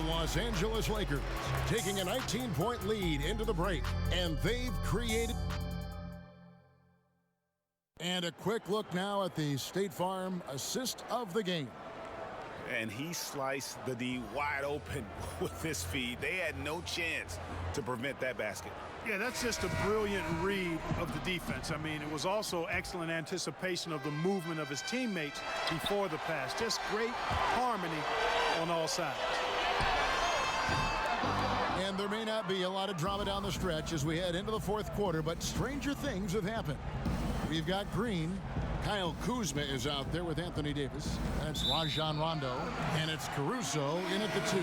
Los Angeles Lakers taking a 19-point lead into the break, and they've created. And a quick look now at the State Farm assist of the game. And he sliced the D wide open with this feed. They had no chance to prevent that basket. Yeah, that's just a brilliant read of the defense. I mean, it was also excellent anticipation of the movement of his teammates before the pass. Just great harmony on all sides. And there may not be a lot of drama down the stretch as we head into the fourth quarter, but stranger things have happened. We've got Green. Kyle Kuzma is out there with Anthony Davis. And it's Rajon Rondo. And it's Caruso in at the 2.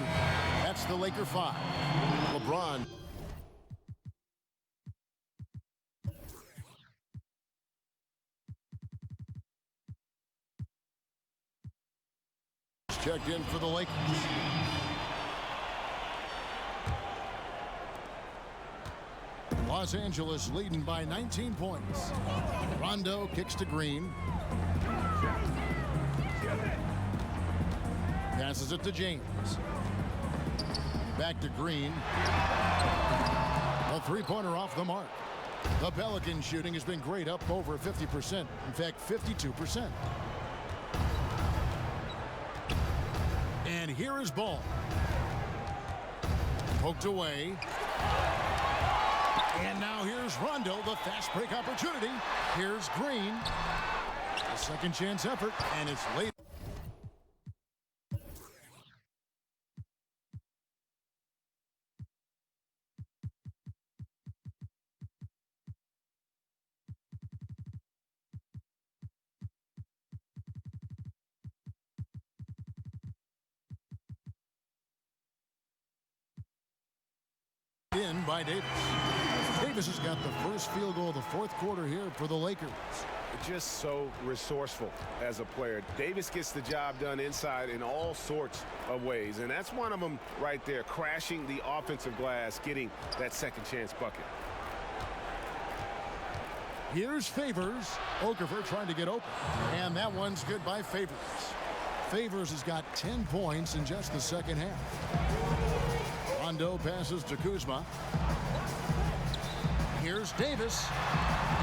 That's the Laker 5. LeBron. Checked in for the Lakers. Los Angeles leading by 19 points. Rondo kicks to Green. Passes it to James. Back to Green. A three-pointer off the mark. The Pelican shooting has been great, up over 50%. In fact, 52%. And here is Ball. Poked away. And now here's Rondo, the fast break opportunity. Here's Green. A second chance effort, and it's late. In by Davis. Davis has got the first field goal of the fourth quarter here for the Lakers. Just so resourceful as a player. Davis gets the job done inside in all sorts of ways, and that's one of them right there, crashing the offensive glass, getting that second chance bucket. Here's Favors. Okafor trying to get open, and that one's good by Favors. Favors has got 10 points in just the second half. Rondo passes to Kuzma. Here's Davis,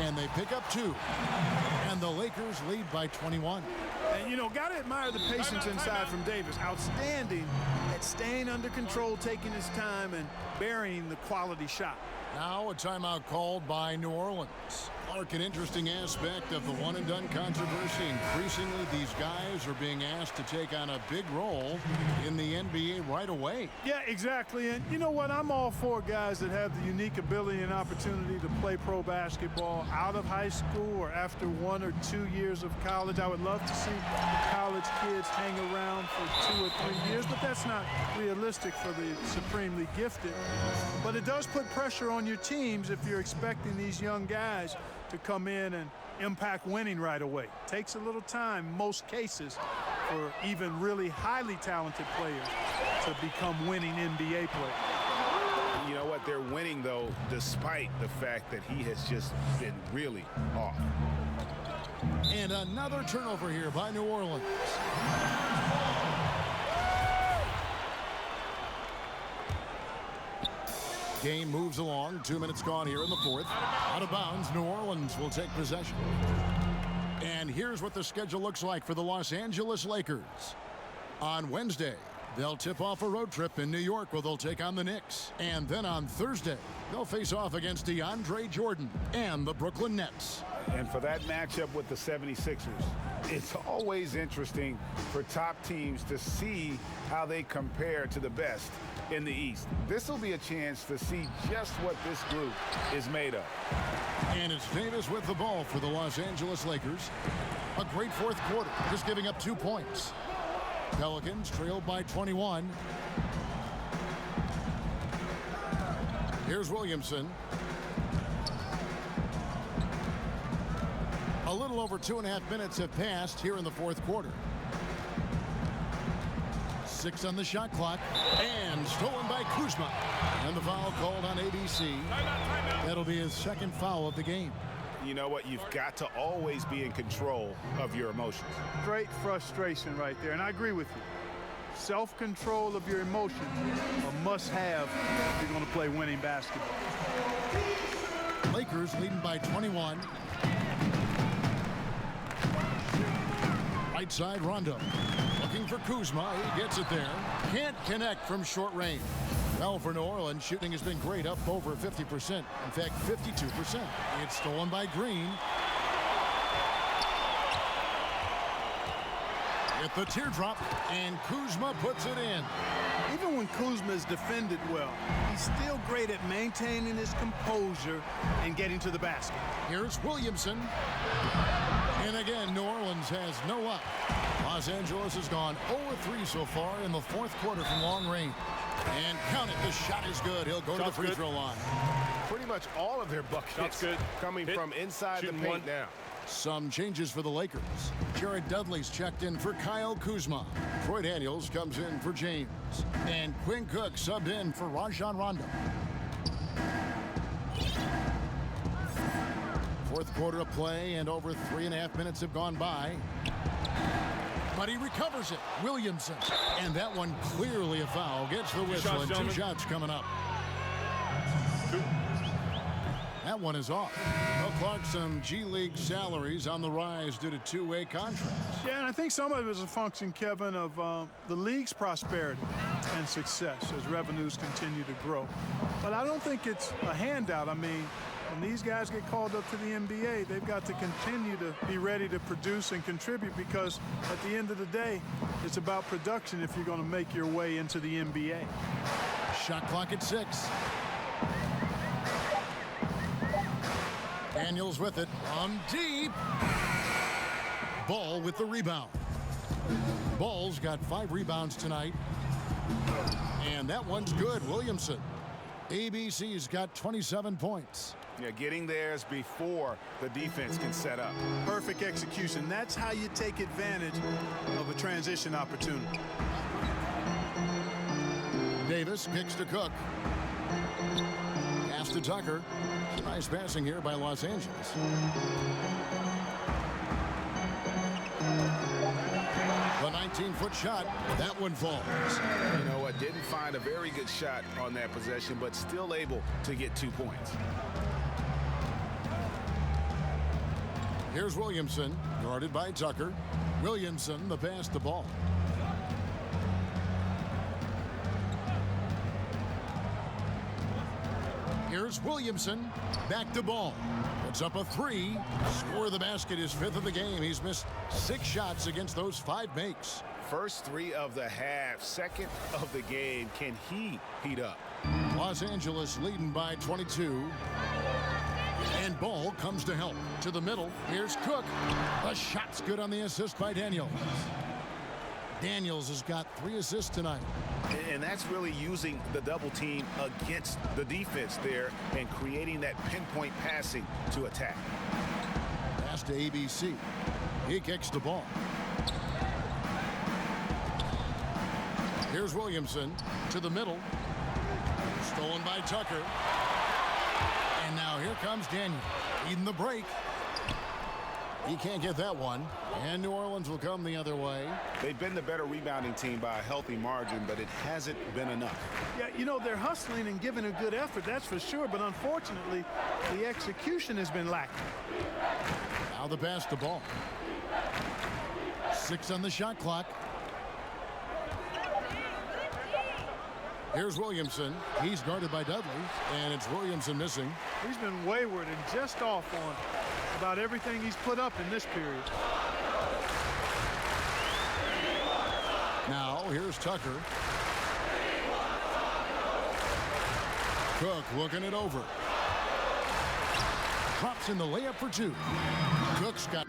and they pick up 2. And the Lakers lead by 21. And, you know, got to admire the patience inside from Davis. Outstanding at staying under control, taking his time, and burying the quality shot. Now a timeout called by New Orleans. Clark, an interesting aspect of the one-and-done controversy. Increasingly, these guys are being asked to take on a big role in the NBA right away. Yeah, exactly. And you know what? I'm all for guys that have the unique ability and opportunity to play pro basketball out of high school or after 1 or 2 years of college. I would love to see the college kids hang around for 2 or 3 years, but that's not realistic for the supremely gifted. But it does put pressure on your teams if you're expecting these young guys to come in and impact winning right away. Takes a little time, most cases, for even really highly talented players to become winning NBA players. You know what? They're winning, though, despite the fact that he has just been really off. And another turnover here by New Orleans. Game moves along. 2 minutes gone here in the fourth. Out of bounds, New Orleans will take possession. And here's what the schedule looks like for the Los Angeles Lakers. On Wednesday, they'll tip off a road trip in New York where they'll take on the Knicks. And then on Thursday, they'll face off against DeAndre Jordan and the Brooklyn Nets. And for that matchup with the 76ers, it's always interesting for top teams to see how they compare to the best in the East. This will be a chance to see just what this group is made of. And it's Davis with the ball for the Los Angeles Lakers. A great fourth quarter, just giving up 2 points. Pelicans trailed by 21. Here's Williamson. A little over 2.5 minutes have passed here in the fourth quarter. 6 on the shot clock, and stolen by Kuzma. And the foul called on ABC. That'll be his second foul of the game. You know what? You've got to always be in control of your emotions. Great frustration right there, and I agree with you. Self-control of your emotions, a must-have if you're going to play winning basketball. Lakers leading by 21. Right side, Rondo. Looking for Kuzma. He gets it there. Can't connect from short range. Well, for New Orleans, shooting has been great, up over 50%. In fact, 52%. It's stolen by Green. With the teardrop, and Kuzma puts it in. Even when Kuzma is defended well, he's still great at maintaining his composure and getting to the basket. Here's Williamson. And again, New Orleans has no luck. Los Angeles has gone 0-3 so far in the fourth quarter from long range. And count it, the shot is good. He'll go to the free throw line. Pretty much all of their buckets coming from inside the paint now. Some changes for the Lakers. Jared Dudley's checked in for Kyle Kuzma. Troy Daniels comes in for James. And Quinn Cook subbed in for Rajon Rondo. Fourth quarter of play, and over 3.5 minutes have gone by. But he recovers it. Williamson. And that one clearly a foul. Gets the whistle, and 2 shots coming up. That one is off. Well, Clark, some G League salaries on the rise due to two-way contracts. Yeah, and I think some of it is a function, Kevin, of the league's prosperity and success as revenues continue to grow. But I don't think it's a handout. I mean, when these guys get called up to the NBA, they've got to continue to be ready to produce and contribute, because at the end of the day, it's about production if you're going to make your way into the NBA. Shot clock at 6. Daniels with it on deep. Ball with the rebound. Ball's got 5 rebounds tonight. And that one's good. Williamson. ABC's got 27 points. Yeah, getting theirs before the defense can set up. Perfect execution. That's how you take advantage of a transition opportunity. Davis kicks to Cook. Pass to Tucker. Nice passing here by Los Angeles. The 19-foot shot, that one falls. You know what, didn't find a very good shot on that possession, but still able to get 2 points. Here's Williamson, guarded by Tucker. Williamson, the pass to Ball. Here's Williamson, back to Ball. Puts up a 3. Score of the basket, his 5th of the game. He's missed 6 shots against those 5 makes. First 3 of the half, 2nd of the game. Can he heat up? Los Angeles leading by 22. And Ball comes to help. To the middle, here's Cook. The shot's good on the assist by Daniels. Daniels has got 3 assists tonight. And that's really using the double team against the defense there and creating that pinpoint passing to attack. Pass to ABC. He kicks the ball. Here's Williamson to the middle. Stolen by Tucker. And now here comes Daniel. Eating the break. He can't get that one. And New Orleans will come the other way. They've been the better rebounding team by a healthy margin, but it hasn't been enough. Yeah, you know, they're hustling and giving a good effort, that's for sure. But unfortunately, the execution has been lacking. Now the pass to Ball. 6 on the shot clock. Here's Williamson. He's guarded by Dudley, and it's Williamson missing. He's been wayward and just off on about everything he's put up in this period. Now, here's Tucker. Cook looking it over. Drops in the layup for 2. Cook's got...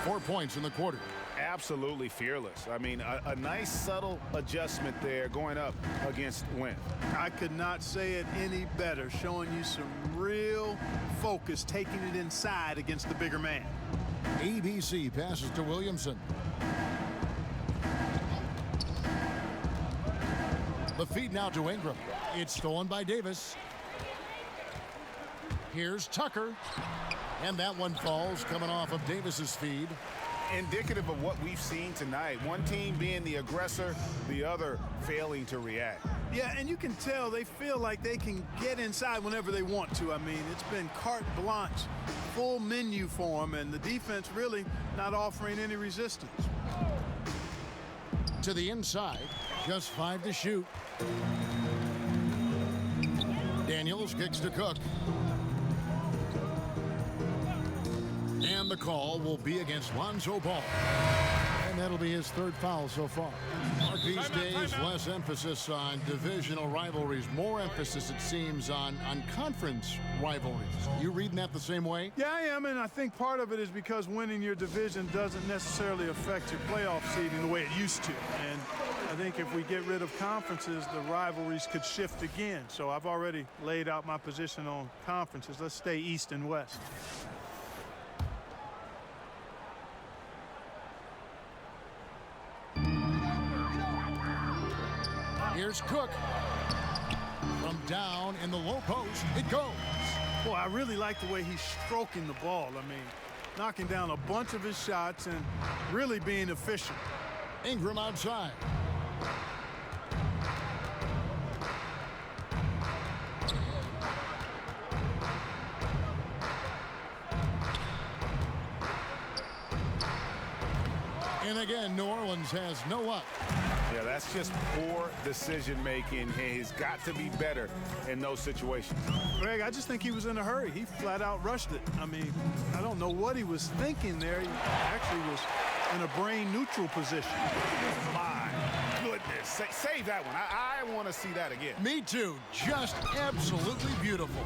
Four points in the quarter. Absolutely fearless. I mean, a nice subtle adjustment there going up against Wynn. I could not say it any better, showing you some real focus, taking it inside against the bigger man. ABC passes to Williamson. The feed now to Ingram. It's stolen by Davis. Here's Tucker. And that one falls, coming off of Davis's feed. Indicative of what we've seen tonight. One team being the aggressor, the other failing to react. Yeah, and you can tell they feel like they can get inside whenever they want to. I mean, it's been carte blanche, full menu for them, and the defense really not offering any resistance. To the inside, just 5 to shoot. Daniels kicks to Cook. And the call will be against Lonzo Ball. And that'll be his 3rd foul so far. Mark, these days, less emphasis on divisional rivalries, more emphasis, it seems, on conference rivalries. You reading that the same way? Yeah, I am, and I think part of it is because winning your division doesn't necessarily affect your playoff seeding the way it used to. And I think if we get rid of conferences, the rivalries could shift again. So I've already laid out my position on conferences. Let's stay East and West. Here's Cook. From down in the low post, it goes. Boy, I really like the way he's stroking the ball. I mean, knocking down a bunch of his shots and really being efficient. Ingram outside. And again, New Orleans has no up. Yeah, that's just poor decision-making. He's got to be better in those situations. Greg, I just think he was in a hurry. He flat out rushed it. I mean, I don't know what he was thinking there. He actually was in a brain-neutral position. My goodness. Save that one. I want to see that again. Me too. Just absolutely beautiful.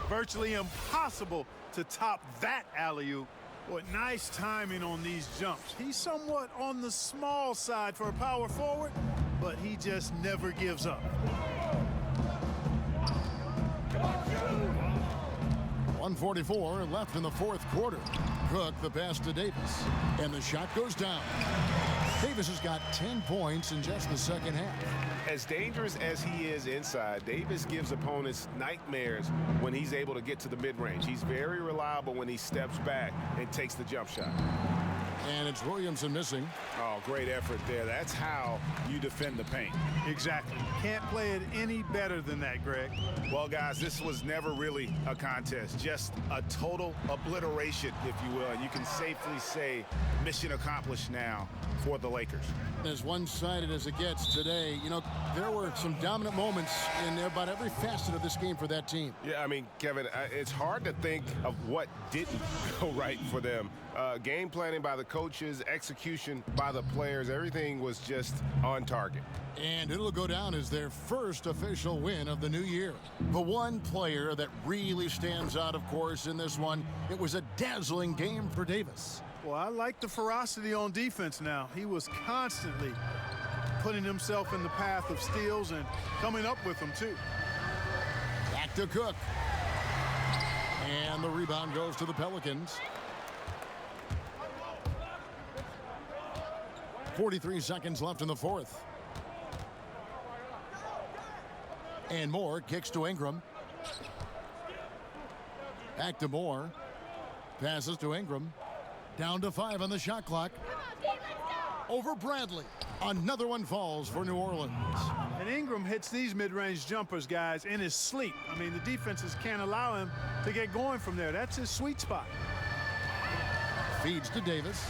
Virtually impossible to top that alley-oop. Boy, nice timing on these jumps. He's somewhat on the small side for a power forward, but he just never gives up. 1:44 left in the fourth quarter. Cook the pass to Davis, and the shot goes down. Davis has got 10 points in just the second half. As dangerous as he is inside, Davis gives opponents nightmares when he's able to get to the mid-range. He's very reliable when he steps back and takes the jump shot. And it's Williamson missing. Oh, great effort there. That's how you defend the paint. Exactly. Can't play it any better than that, Greg. Well, guys, this was never really a contest. Just a total obliteration, if you will. And you can safely say mission accomplished now for the Lakers. As one-sided as it gets today, you know, there were some dominant moments in about every facet of this game for that team. Yeah, I mean, Kevin, it's hard to think of what didn't go right for them. Game planning by the coaches, execution by the players, everything was just on target. And it'll go down as their first official win of the new year. The one player that really stands out, of course, in this one, it was a dazzling game for Davis. Well, I like the ferocity on defense now. He was constantly putting himself in the path of steals and coming up with them, too. Back to Cook. And the rebound goes to the Pelicans. 43 seconds left in the fourth. And Moore kicks to Ingram. Back to Moore. Passes to Ingram. Down to 5 on the shot clock. Over Bradley. Another one falls for New Orleans. And Ingram hits these mid-range jumpers, guys, in his sleep. I mean, the defenses can't allow him to get going from there. That's his sweet spot. Feeds to Davis.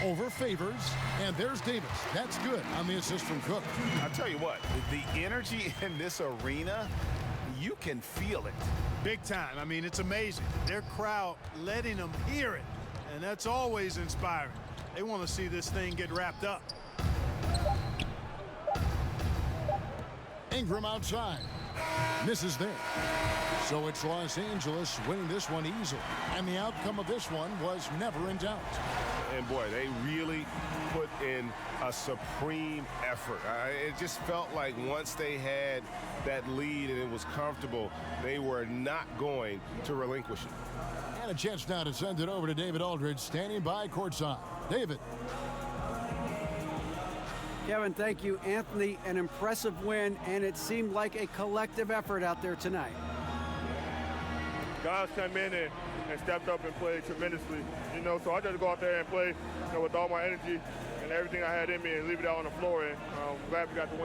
Over Favors, and there's Davis. That's good on the assist from Cook. I'll tell you what, the energy in this arena, you can feel it. Big time. I mean, it's amazing. Their crowd letting them hear it, and that's always inspiring. They want to see this thing get wrapped up. Ingram outside. Misses there. So it's Los Angeles winning this one easily. And the outcome of this one was never in doubt. And boy, they really put in a supreme effort. It just felt like once they had that lead and it was comfortable, they were not going to relinquish it. And a chance now to send it over to David Aldridge, standing by courtside. David. Kevin, thank you. Anthony, an impressive win, and it seemed like a collective effort out there tonight. Guys came in and stepped up and played tremendously, you know, so I just go out there and play, you know, with all my energy and everything I had in me and leave it out on the floor, and I'm glad we got the win.